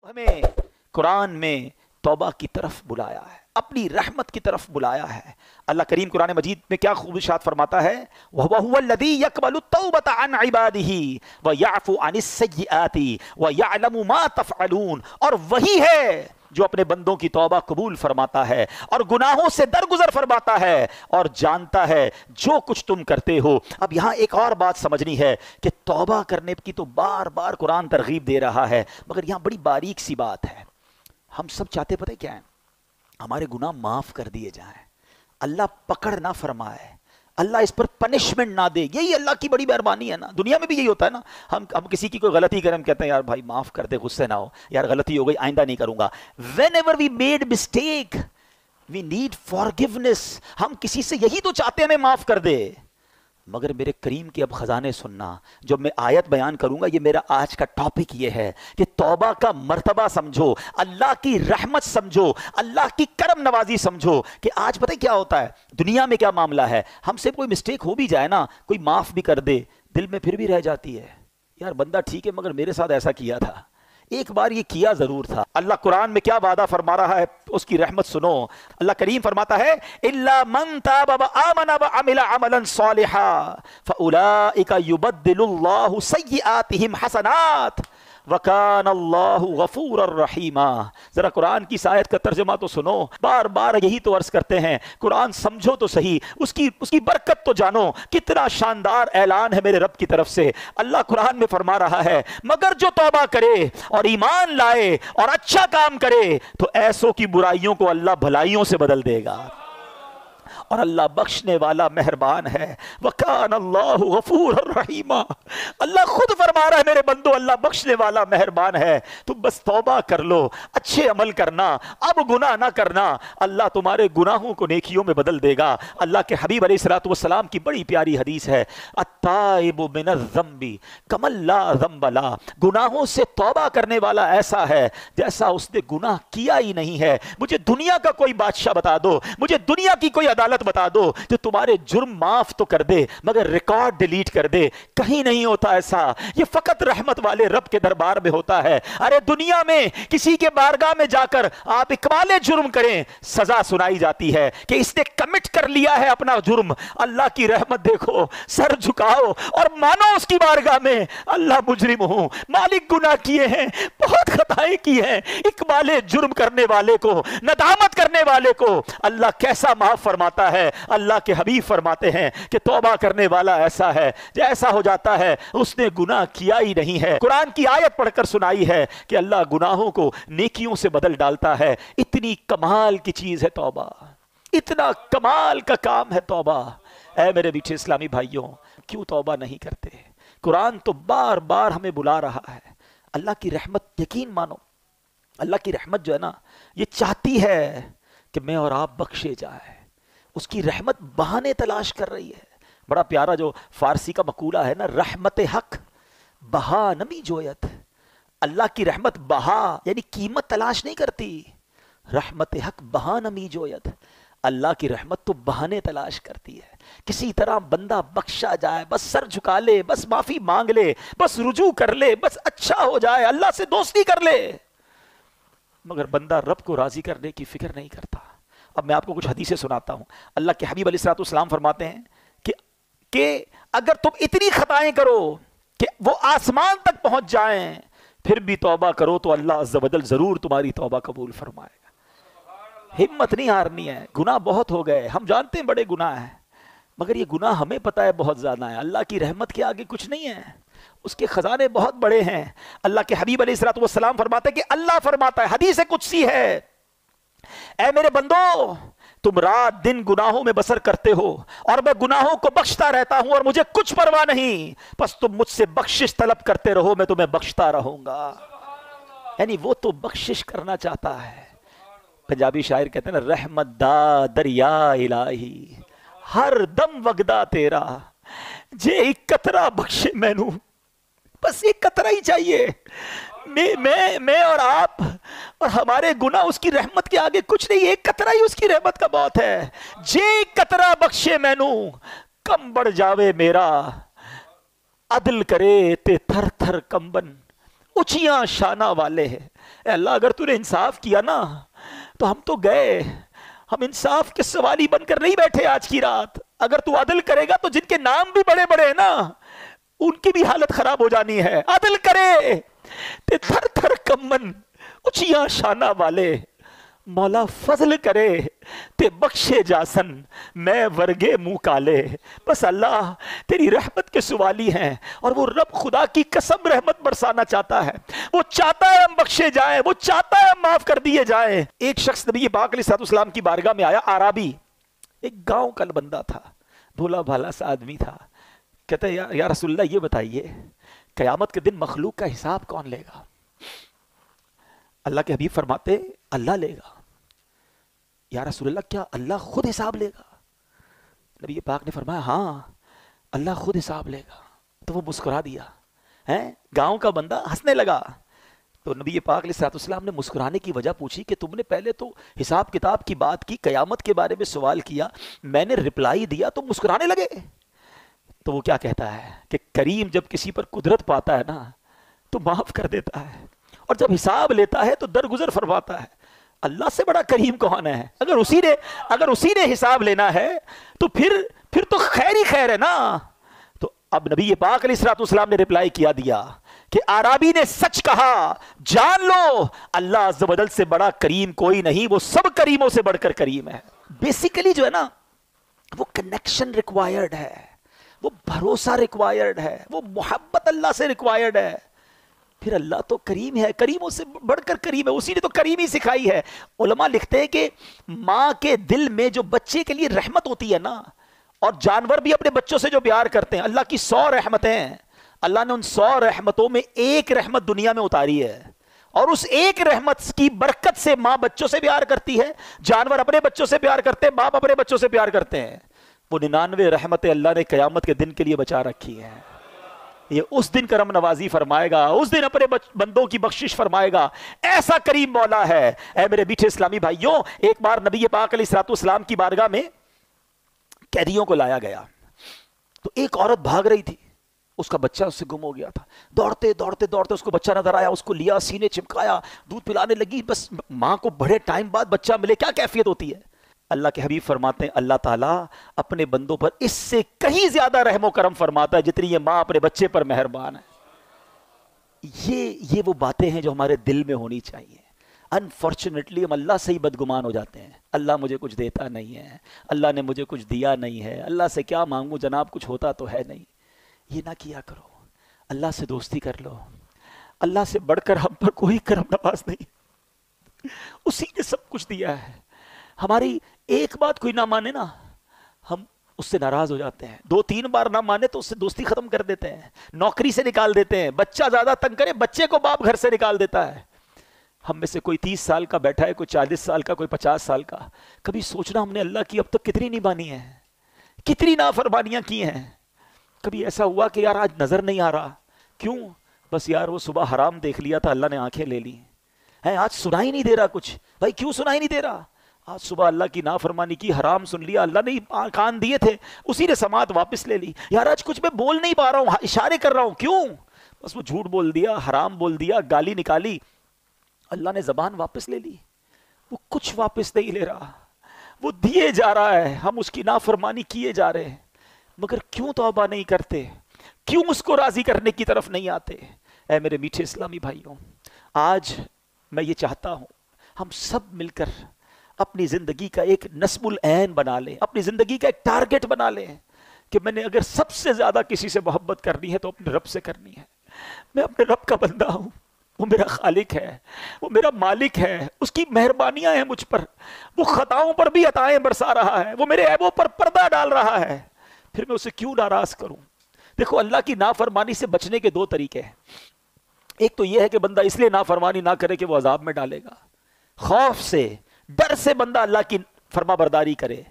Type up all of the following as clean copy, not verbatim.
ہمیں قرآن میں توبہ کی طرف بلایا ہے، اپنی رحمت کی طرف بلایا ہے۔ اللہ کریم قرآن مجید میں کیا خوب ارشاد فرماتا ہے، وَهُوَ الَّذِي يَقْبَلُ التَّوْبَةَ عَنْ عِبَادِهِ وَيَعْفُو عَنِ السَّيِّئَاتِ وَيَعْلَمُ مَا تَفْعَلُونَ، اور وہی ہے جو اپنے بندوں کی توبہ قبول فرماتا ہے اور گناہوں سے درگزر فرماتا ہے اور جانتا ہے جو کچھ تم کرتے ہو۔ اب یہاں ایک اور بات سمجھنی ہے کہ توبہ کرنے کی تو بار بار قرآن ترغیب دے رہا ہے، مگر یہاں بڑی باریک سی بات ہے۔ ہم سب چاہتے پتہ کیا ہے؟ ہمارے گناہ معاف کر دیے جائیں، اللہ پکڑ نہ فرمائے، اللہ اس پر پنشمنٹ نہ دے۔ یہی اللہ کی بڑی مہربانی ہے نا۔ دنیا میں بھی یہی ہوتا ہے نا، ہم کسی کی کوئی غلطی کریں، ہم کہتے ہیں یار بھائی معاف کر دے، غصے نہ ہو، یار غلطی ہو گئی آئندہ نہیں کروں گا۔ whenever we made mistake we need forgiveness، ہم کسی سے یہی تو چاہتے ہیں ہمیں معاف کر دے۔ مگر میرے کریم کے اب خزانے سننا، جب میں آیت بیان کروں گا، یہ میرا آج کا ٹاپک یہ ہے کہ توبہ کا مرتبہ سمجھو، اللہ کی رحمت سمجھو، اللہ کی کرم نوازی سمجھو۔ کہ آج پتہ کیا ہوتا ہے دنیا میں، کیا معاملہ ہے، ہم سے کوئی مسٹیک ہو بھی جائے نا، کوئی معاف بھی کر دے، دل میں پھر بھی رہ جاتی ہے، یار بندہ ٹھیک ہے مگر میرے ساتھ ایسا کیا تھا، ایک بار یہ کیا ضرور تھا۔ اللہ قرآن میں کیا وعدہ فرما رہا ہے، اس کی رحمت سنو۔ اللہ کریم فرماتا ہے اِلَّا مَن تَابَ وَآمَنَ وَعَمِلَ عَمَلًا صَالِحًا فَأُولَٰئِكَ يُبَدِّلُ اللَّهُ سَيِّئَاتِهِمْ حَسَنَاتٍ وَكَانَ اللَّهُ غَفُورًا رَحِيمًا۔ ذرا قرآن کی اس آیت کا ترجمہ تو سنو، بار بار یہی تو عرض کرتے ہیں، قرآن سمجھو تو صحیح، اس کی برکت تو جانو۔ کتنا شاندار اعلان ہے میرے رب کی طرف سے۔ اللہ قرآن میں فرما رہا ہے مگر جو توبہ کرے اور ایمان لائے اور اچھا کام کرے تو ایسوں کی برائیوں کو اللہ بھلائیوں سے بدل دے گا، اور اللہ بخشنے والا مہربان ہے۔ وَكَانَ اللَّهُ غَفُورًا رَحِيمًا۔ اللہ خود فرما رہا ہے میرے بندو، اللہ بخشنے والا مہربان ہے، تم بس توبہ کر لو، اچھے عمل کرنا، اب گناہ نہ کرنا، اللہ تمہارے گناہوں کو نیکیوں میں بدل دے گا۔ اللہ کے حبیب علیہ الصلوۃ والسلام کی بڑی پیاری حدیث ہے، التائب من الذنب کمن لا ذنب لہ۔ گناہوں سے توبہ کرنے والا ایسا ہے جیسا اس نے گناہ کیا ہی نہیں ہے۔ مجھے دنیا کا کوئی بادشاہ بتا دو، مجھے دنیا کی کوئی عدالت بتا دو جو تمہارے جرم معاف تو کر دے مگر ریکارڈ ڈیلیٹ کر دے، کہیں نہیں ہوتا ایسا۔ یہ فقط رحمت والے رب کے دربار میں ہوتا ہے۔ ارے دنیا میں کسی کے بارگاہ میں جا کر آپ اقبال جرم کریں، سزا سنائی جاتی ہے کہ اس نے کمٹ کر لیا ہے اپنا جرم۔ اللہ کی رحمت دیکھو، سر جھکاؤ اور مانو اس کی بارگاہ میں، اللہ مجرم ہوں، مالک گناہ کیے ہیں، بہت خطائیں کی ہیں۔ اقبال جرم کرنے والے کو، ندامت کرنے والے کو اللہ کیسا معاف فرماتا ہے۔ اللہ کے حبیب فرماتے ہیں کہ توبہ کرنے والا ایسا ہے جیسا ہو جاتا ہے اس نے گناہ کیا ہی نہیں ہے۔ قرآن کی آیت پڑھ کر سنائی ہے کہ اللہ گناہوں کو نیکیوں سے بدل ڈالتا ہے۔ اتنی کمال کی چیز ہے توبہ، اتنا کمال کا کام ہے توبہ۔ اے میرے میٹھے اسلامی بھائیوں، کیوں توبہ نہیں کرتے؟ قرآن تو بار بار ہمیں بلا رہا ہے۔ اللہ کی رحمت، یقین مانو، اللہ کی رحمت جو ہے نا، یہ چاہتی ہے کہ میں اور آپ بخشے جائیں۔ اس کی رحمت بہانے تلاش کر رہی ہے۔ بڑا پیارا جو فارسی کا مقولہ ہے نا، رحمت حق بہا نمی جویت۔ اللہ کی رحمت بہا یعنی قیمت تلاش نہیں کرتی، رحمت حق بہا نمی جویت۔ اللہ کی رحمت تو بہانے تلاش کرتی ہے، کسی طرح بندہ بخشا جائے، بس سر جھکا لے، بس معافی مانگ لے، بس رجوع کر لے، بس اچھا ہو جائے، اللہ سے دوستی کر لے، مگر بندہ رب کو راضی کرنے کی فکر نہیں کرتا۔ اب میں آپ کو کچھ حدیثیں سناتا ہوں۔ اللہ کے حبیب علیہ الصلوۃ والسلام فرماتے ہیں کہ اگر تم اتنی خطائیں کرو کہ وہ آسمان تک پہنچ جائیں پھر بھی توبہ کرو تو اللہ عز و جل ضرور تمہاری توبہ قبول فرمائے گا۔ ہمت نہیں ہارنی ہے، گناہ بہت ہو گئے، ہم جانتے ہیں بڑے گناہ ہیں، مگر یہ گناہ ہمیں پتہ ہے بہت زیادہ ہیں۔ اللہ کی رحمت کے آگے کچھ نہیں ہے، اس کے خزانے بہت بڑے ہیں۔ اللہ کے حبیب علیہ الصلوۃ والسلام فرماتے ہیں کہ اللہ فرماتا ہے، حدیث قدسی ہے، اے میرے بندو، تم رات دن گناہوں میں بسر کرتے ہو اور میں گناہوں کو بخشتا رہتا ہوں اور مجھے کچھ پرواہ نہیں، بس تم مجھ سے بخشش طلب کرتے رہو، میں تمہیں بخشتا رہوں گا۔ یعنی وہ تو بخشش کرنا چاہتا ہے۔ پنجابی شاعر کہتے ہیں نا، رحمت دا دریا الہی ہر دم وگدا تیرا، جے ایک قطرہ بخشے مینوں، بس ایک قطرہ ہی چاہیے۔ میں اور آپ اور ہمارے گناہ اس کی رحمت کے آگے کچھ نہیں، ایک قطرہ ہی اس کی رحمت کا بہت ہے۔ جے ایک قطرہ بخشے مینوں، کم بڑھ جاوے میرا، عدل کرے تے تھر تھر کمبن، اونچیاں شانہ والے ہیں. اے اللہ اگر تو نے انصاف کیا نا تو ہم تو گئے, ہم انصاف کے سوالی بن کر نہیں بیٹھے آج کی رات. اگر تو عدل کرے گا تو جن کے نام بھی بڑے بڑے ہیں نا ان کی بھی حالت خراب ہو جانی ہے. عدل کرے تے تھر تھر کمن اونچیاں شانہ والے, مولا فضل کرے تے بخشے جاسن میں ورگے منہ کالے. بس اللہ تیری رحمت کے سوالی ہیں, اور وہ رب خدا کی قسم رحمت برسانا چاہتا ہے. وہ چاہتا ہے ہم بخشے جائیں, وہ چاہتا ہے ہم معاف کر دیے جائیں. ایک شخص نبی پاک علیہ الصلوۃ والسلام کی بارگاہ میں آیا, عربی, ایک گاؤں کا بندہ تھا, بھولا بھالا سا آدمی تھا. کہتا ہے یا رسول اللہ یہ بتائیے قیامت کے دن مخلوق کا حساب کون لے گا؟ اللہ کے حبیب فرماتے اللہ لے گا. یا رسول اللہ کیا اللہ خود حساب لے گا؟ نبی پاک نے فرمایا ہاں اللہ خود حساب لے گا. تو وہ مسکرا دیا, گاؤں کا بندہ ہنسنے لگا. تو نبی پاک علیہ الصلوۃ والسلام نے مسکرانے کی وجہ پوچھی کہ تم نے پہلے تو حساب کتاب کی بات کی, قیامت کے بارے میں سوال کیا, میں نے رپلائی دیا تو مسکرانے لگے. تو وہ کیا کہتا ہے کہ کریم جب کسی پر قدرت پاتا ہے نا تو معاف کر دیتا ہے, اور جب حساب لیتا ہے تو درگزر فرماتا ہے. اللہ سے بڑا کریم کون ہے؟ اگر اسی نے حساب لینا ہے تو پھر تو خیر ہی خیر ہے نا. تو اب نبی پاک علیہ الصلوۃ والسلام نے رپلائی کیا دیا کہ عربی نے سچ کہا, جان لو اللہ عز و جل سے بڑا کریم کوئی نہیں, وہ سب کریموں سے بڑھ کر کریم ہے. بیسیکلی جو ہے نا وہ کنیکشن ریکوائرڈ ہے, وہ بھروسہ ریکوائرڈ ہے, وہ محبت اللہ سے ریکوائرڈ ہے. پھر اللہ تو کریم ہے, کریموں سے بڑھ کر کریم ہے, اسی نے تو کریمی سکھائی ہے. علماء لکھتے ہیں کہ ماں کے دل میں جو بچے کے لیے رحمت ہوتی ہے نا, اور جانور بھی اپنے بچوں سے جو پیار کرتے ہیں, اللہ کی 100 رحمتیں ہیں, اللہ نے ان 100 رحمتوں میں ایک رحمت دنیا میں اتاری ہے, اور اس ایک رحمت کی برکت سے ماں بچوں سے پیار کرتی ہے, جانور اپنے بچوں سے پیار کرتے ہیں, باپ اپنے بچوں سے پیار کرتے ہیں. وہ 99 رحمتیں اللہ نے قیامت کے دن کے لیے بچا رکھی ہیں. یہ اس دن کرم نوازی فرمائے گا, اس دن اپنے بندوں کی بخشش فرمائے گا. ایسا کریم مولا ہے. اے میرے میٹھے اسلامی بھائیوں, ایک بار نبی پاک علیہ الصلوۃ والسلام کی بارگاہ میں قیدیوں کو لایا گیا, تو ایک عورت بھاگ رہی تھی, اس کا بچہ اس سے گم ہو گیا تھا. دوڑتے دوڑتے دوڑتے اس کو بچہ نظر آیا, اس کو لیا, سینے چمکایا, دودھ پلانے لگی. بس ماں کو بڑے ٹائم بعد بچہ ملے, کیا کیفیت ہوتی ہے. اللہ کے حبیب فرماتے ہیں اللہ تعالیٰ اپنے بندوں پر اس سے کہیں زیادہ رحم و کرم فرماتا ہے جتنی یہ ماں اپنے بچے پر مہربان ہے. یہ وہ باتیں ہیں جو ہمارے دل میں ہونی چاہیے. انفارچونیٹلی ہم اللہ سے ہی بدگمان ہو جاتے ہیں. اللہ مجھے کچھ دیتا نہیں ہے, اللہ نے مجھے کچھ دیا نہیں ہے, اللہ سے کیا مانگوں جناب, کچھ ہوتا تو ہے نہیں. یہ نہ کیا کرو, اللہ سے دوستی کر لو. اللہ سے بڑھ کر ہم پر کوئی کرم نواز نہیں, اسی نے سب کچھ دیا ہے. ہماری ایک بات کوئی نہ مانے نا, ہم اس سے ناراض ہو جاتے ہیں. 2-3 بار نہ مانے تو اس سے دوستی ختم کر دیتے ہیں, نوکری سے نکال دیتے ہیں. بچہ زیادہ تنگ کرے, بچے کو باپ گھر سے نکال دیتا ہے. ہم میں سے کوئی 30 سال کا بیٹھا ہے, کوئی 40 سال کا, کوئی 50 سال کا. کبھی سوچنا ہم نے اللہ کی اب تک کتنی نہیں مانی ہے, کتنی نافرمانیاں کی ہیں. کبھی ایسا ہوا کہ یار آج نظر نہیں آ رہا, کیوں؟ بس یار وہ صبح حرام دیکھ لیا تھا, اللہ نے آنکھیں لے لی ہیں. آج سنائی نہیں دے رہا کچھ. بھائی کیوں سنائی نہیں دے رہا؟ آج صبح اللہ کی نافرمانی کی, حرام سن لیا, اللہ نے کان دیے تھے, اسی نے سماعت واپس لے لی. یار آج کچھ میں بول نہیں پا رہا ہوں, اشارے کر رہا ہوں, کیوں؟ بس وہ جھوٹ بول دیا, حرام بول دیا, گالی نکالی, اللہ نے زبان واپس لے لی. وہ کچھ واپس نہیں لے رہا, وہ دیے جا رہا ہے, ہم اس کی نافرمانی کیے جا رہے ہیں. مگر کیوں توبہ نہیں کرتے, کیوں اس کو راضی کرنے کی طرف نہیں آتے؟ اے میرے میٹھے اسلامی بھائیوں, آج میں یہ چاہتا ہوں ہم سب مل کر اپنی زندگی کا ایک نصب العین بنا لیں, اپنی زندگی کا ایک ٹارگٹ بنا لیں کہ میں نے اگر سب سے زیادہ کسی سے محبت کرنی ہے تو اپنے رب سے کرنی ہے. میں اپنے رب کا بندہ ہوں, وہ میرا خالق ہے, وہ میرا مالک ہے, اس کی مہربانیاں ہیں مجھ پر, وہ خطاؤں پر بھی عطائیں برسا رہا ہے, وہ میرے عیبوں پر پردہ ڈال رہا ہے. پھر میں اسے کیوں ناراض کروں؟ دیکھو اللہ کی نافرمانی سے بچنے کے 2 طریقے ہیں. ایک تو یہ ہے کہ بندہ اس لیے نافرمانی نہ کرے کہ وہ عذاب میں ڈالے گا, خوف سے, ڈر سے بندہ اللہ کی فرما برداری کرے.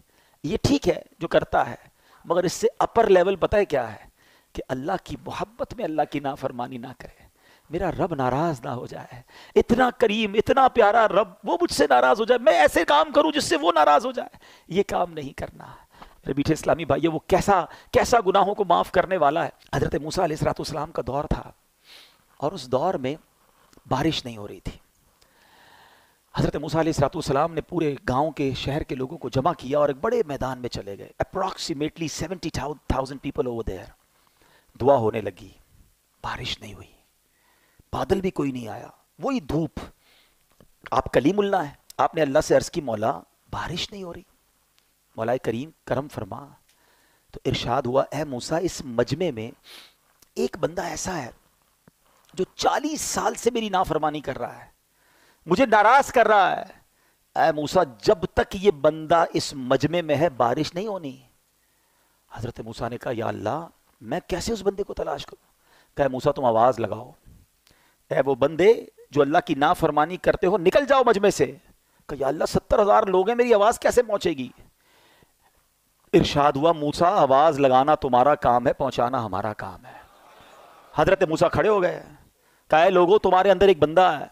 یہ ٹھیک ہے جو کرتا ہے, مگر اس سے اپر لیول پتہ ہے کیا ہے؟ کہ اللہ کی محبت میں اللہ کی نافرمانی نہ کرے, میرا رب ناراض نہ ہو جائے. اتنا کریم, اتنا پیارا رب, وہ مجھ سے ناراض ہو جائے, میں ایسے کام کروں جس سے وہ ناراض ہو جائے. یہ کام نہیں کرنا. میرے میٹھے اسلامی بھائی, وہ کیسا گناہوں کو معاف کرنے والا ہے. حضرت موسیٰ علیہ الصلوۃ والسلام کا دور تھا, اور اس دور میں بارش نہیں ہو رہی تھی. حضرت موسیٰ علیہ السلام نے پورے گاؤں کے شہر کے لوگوں کو جمع کیا اور ایک بڑے میدان میں چلے گئے. Approximately 70,000 people over there. دعا ہونے لگی, بارش نہیں ہوئی, بادل بھی کوئی نہیں آیا, وہی دھوپ. آپ کلیم اللہ ہیں, آپ نے اللہ سے عرض کی مولا بارش نہیں ہو رہی, مولا کریم کرم فرما. تو ارشاد ہوا, اے موسیٰ اس مجمع میں ایک بندہ ایسا ہے جو 40 سال سے میری نافرمانی کر رہا ہے, مجھے ناراض کر رہا ہے. اے موسیٰ جب تک یہ بندہ اس مجمع میں ہے بارش نہیں ہونی. حضرت موسیٰ نے کہا یا اللہ میں کیسے اس بندے کو تلاش کروں؟ کہا موسیٰ تم آواز لگاؤ, اے وہ بندے جو اللہ کی نافرمانی کرتے ہو نکل جاؤ مجمع سے. کہا یا اللہ 70,000 لوگ ہیں, میری آواز کیسے پہنچے گی؟ ارشاد ہوا موسیٰ آواز لگانا تمہارا کام ہے, پہنچانا ہمارا کام ہے. حضرت موسیٰ کھڑے ہو گئے, کہا اے لوگوں تمہارے اندر ایک بندہ ہے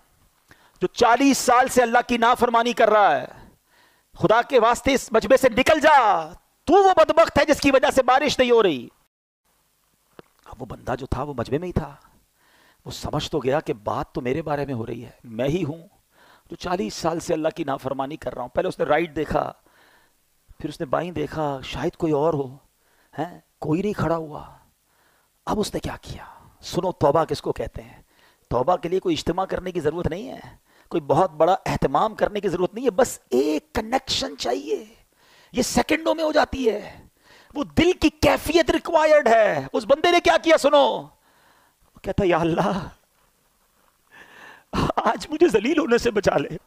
جو 40 سال سے اللہ کی نافرمانی کر رہا ہے, خدا کے واسطے اس مجمع سے نکل جا, تو وہ بدبخت ہے جس کی وجہ سے بارش نہیں ہو رہی. اب وہ بندہ جو تھا وہ مجمع میں ہی تھا, وہ سمجھ تو گیا کہ بات تو میرے بارے میں ہو رہی ہے, میں ہی ہوں جو 40 سال سے اللہ کی نافرمانی کر رہا ہوں. پہلے اس نے رائٹ دیکھا, پھر اس نے بائیں دیکھا, شاید کوئی اور ہو, کوئی نہیں کھڑا ہوا. اب اس نے کیا کیا؟ سنو توبہ کس کو کہتے ہیں. توبہ کے لیے کوئی اجتماع کرنے کی ضرورت نہیں ہے, کوئی بہت بڑا اہتمام کرنے کی ضرورت نہیں ہے, بس ایک کنیکشن چاہیے, یہ سیکنڈوں میں ہو جاتی ہے. وہ دل کی کیفیت ریکوائرڈ ہے. اس بندے نے کیا کیا سنو, وہ کہتا یا اللہ آج مجھے ذلیل ہونے سے بچا لے,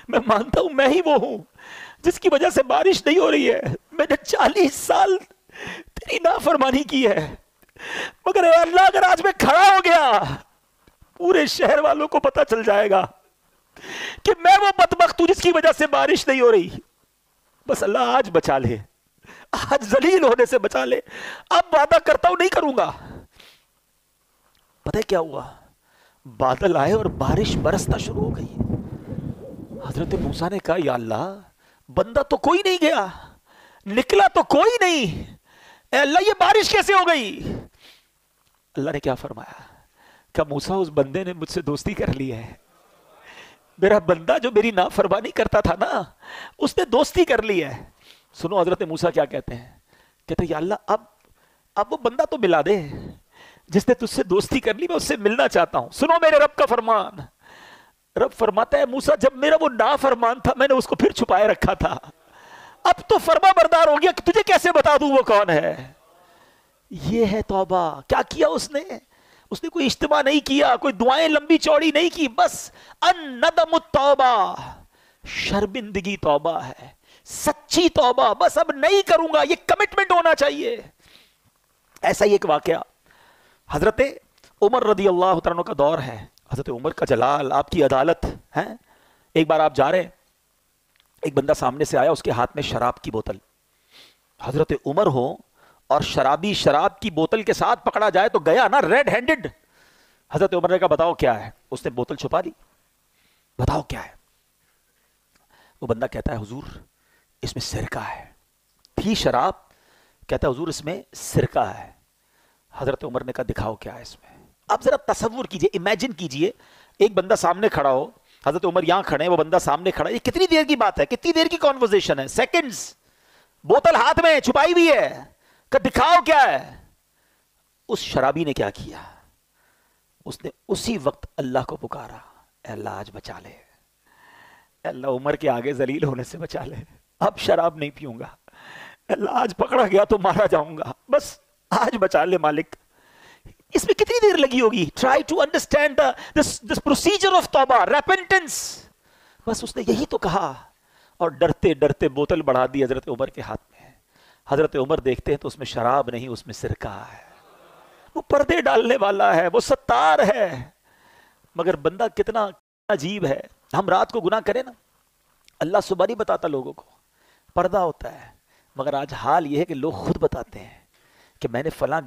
میں مانتا ہوں میں ہی وہ ہوں جس کی وجہ سے بارش نہیں ہو رہی ہے, میں نے 40 سال تیری نافرمانی کی ہے, مگر اے اللہ اگر آج میں کھڑا ہو گیا پورے شہر والوں کو پتہ چل جائے گا کہ میں وہ بدبخت ہوں جس کی وجہ سے بارش نہیں ہو رہی. بس اللہ آج بچا لے, آج ذلیل ہونے سے بچا لے, اب وعدہ کرتا ہوں نہیں کروں گا. پتہ ہے کیا ہوا؟ بادل آئے اور بارش برسنا شروع ہو گئی. حضرت موسیٰ نے کہا یا اللہ بندہ تو کوئی نہیں گیا, نکلا تو کوئی نہیں, اے اللہ یہ بارش کیسے ہو گئی؟ اللہ نے کیا فرمایا کہ موسیٰ اس بندے نے مجھ سے دوستی کر لی ہے. میرا بندہ جو میری نافرمانی کرتا تھا نا اس نے دوستی کر لی ہے. سنو حضرت موسیٰ کیا کہتے ہیں, کہتے ہیں یا اللہ اب وہ بندہ تو ملا دے جس نے تجھ سے دوستی کر لی, میں اس سے ملنا چاہتا ہوں. سنو میرے رب کا فرمان. رب فرماتا ہے موسیٰ جب میرا وہ نافرمان تھا میں نے اس کو پھر چھپائے رکھا تھا, اب تو فرما بردار ہو گیا کہ تجھے کیسے بتا دوں وہ کون ہے. یہ ہے توبہ. کیا کیا اس نے کوئی اجتماع نہیں کیا, کوئی دعائیں لمبی چوڑی نہیں کی, بس الندم التوبہ, شرمندگی توبہ ہے, سچی توبہ. بس اب نہیں کروں گا, یہ کمٹمنٹ ہونا چاہیے. ایسا ہی ایک واقعہ حضرت عمر رضی اللہ تعالیٰ عنہ کا دور ہے. حضرت عمر کا جلال, آپ کی عدالت ہے. ایک بار آپ جا رہے, ایک بندہ سامنے سے آیا, اس کے ہاتھ میں شراب کی بوتل. حضرت عمر ہو اور شرابی شراب کی بوتل کے ساتھ پکڑا جائے تو گیا نا ریڈ ہینڈڈ. حضرت عمر نے کہا بتاؤ کیا ہے. اس نے بوتل چھپا دی, بتاؤ کیا ہے. وہ بندہ کہتا ہے حضور اس میں سرکہ ہے. تھی شراب, کہتا ہے حضور اس میں سرکہ ہے. حضرت عمر نے کہا دکھاؤ کیا ہے اس میں. اب ذرا تصور کیجئے, امیجن کیجئے, ایک بندہ سامنے کھڑا ہو, حضرت عمر یہاں کھڑے ہیں, وہ بندہ سامنے کھڑا ہے. یہ کتنی دیر کی بات ہے, کتنی دیر کی کانورسیشن ہے, سیکنڈز. بوتل ہاتھ میں چھپائی ہوئی ہے, کہ دکھاؤ کیا ہے. اس شرابی نے کیا کیا, اس نے اسی وقت اللہ کو پکارا, اے اللہ آج بچا لے, اے اللہ عمر کے آگے ذلیل ہونے سے بچا لے, اب شراب نہیں پیوں گا, اے اللہ آج پکڑا گیا تو مارا جاؤں گا, بس آج بچا لے مالک. اس میں کتنی دیر لگی ہوگی. Try to understand this procedure of توبہ, ریپنٹنس. بس اس نے یہی تو کہا اور ڈرتے ڈرتے بوتل بڑھا دی حضرت عمر کے ہاتھ میں. حضرت عمر دیکھتے ہیں تو اس میں شراب نہیں, اس میں سرکہ ہے. وہ پردے ڈالنے والا ہے, وہ ستار ہے, مگر بندہ کتنا عجیب ہے. ہم رات کو گناہ کریں نا, اللہ صبح نہیں بتاتا لوگوں کو, پردہ ہوتا ہے. مگر آج حال یہ ہے کہ لوگ خود بتاتے ہیں کہ میں نے فلاں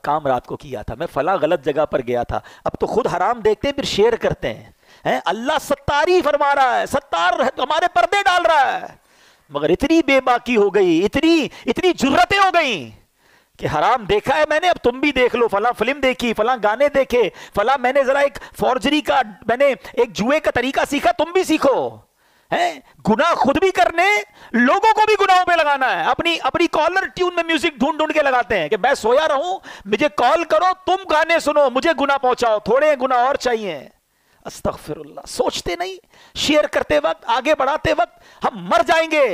کام رات کو کیا تھا, میں فلاں غلط جگہ پر گیا تھا. اب تو خود حرام دیکھتے ہیں پھر شیئر کرتے ہیں. اللہ ستاری فرما رہا ہے, ستار ہمارے پردے ڈال رہا ہے. مگر اتنی بے باکی ہو گئی, اتنی جرتیں ہو گئیں کہ حرام دیکھا ہے میں نے، اب تم بھی دیکھ لو، فلاں فلم دیکھی، فلاں گانے دیکھے، فلاں میں نے ذرا ایک فورجری کا، میں نے ایک جوئے کا طریقہ سیکھا، تم بھی سیکھو. گناہ خود بھی کرنے، لوگوں کو بھی گناہوں پہ لگانا ہے. اپنی کالر ٹیون میں میوزک ڈھونڈ ڈھونڈ کے لگاتے ہیں کہ میں سویا رہوں، مجھے کال کرو، تم گانے سنو، مجھے گناہ پہنچاؤ، تھوڑے گناہ اور چاہیے. استغفر اللہ. سوچتے نہیں شیئر کرتے وقت، آگے بڑھاتے وقت ہم مر جائیں گے،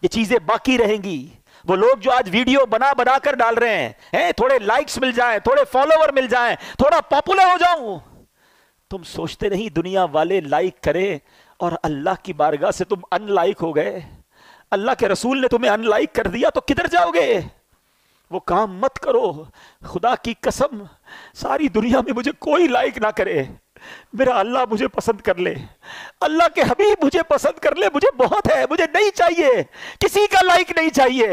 یہ چیزیں باقی رہیں گی. وہ لوگ جو آج ویڈیو بنا بنا کر ڈال رہے ہیں، تھوڑے لائکس مل جائیں، تھوڑے فالوور مل جائیں، تھوڑا پاپولر ہو جاؤں، تم سوچتے نہیں دنیا والے لائک کرے اور اللہ کی بارگاہ سے تم ان لائک ہو گئے، اللہ کے رسول نے تمہیں ان لائک کر دیا تو کدھر جاؤ گے؟ وہ کام مت کرو. خدا کی قسم ساری دنیا میں مجھے کوئی لائک نہ کرے، میرا اللہ مجھے پسند کر لے، اللہ کے حبیب مجھے پسند کر لے، مجھے بہت ہے، مجھے نہیں چاہیے، کسی کا لائک نہیں چاہیے.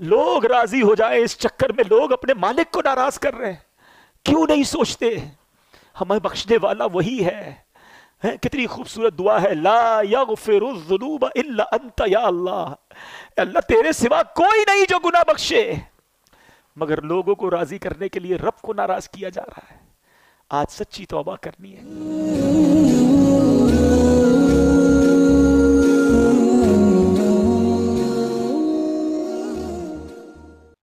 لوگ راضی ہو جائے اس چکر میں لوگ اپنے مالک کو ناراض کر رہے ہیں. کیوں نہیں سوچتے ہمیں بخشنے والا وہی ہے. کتنی خوبصورت دعا ہے، لا یغفر الذنوب الا انت یا اللہ. اللہ تیرے سوا کوئی نہیں جو گناہ بخشے، مگر لوگوں کو راضی کرنے کے لیے رب کو ناراض کیا جا رہا ہے. آج سچی توبہ کرنی ہے.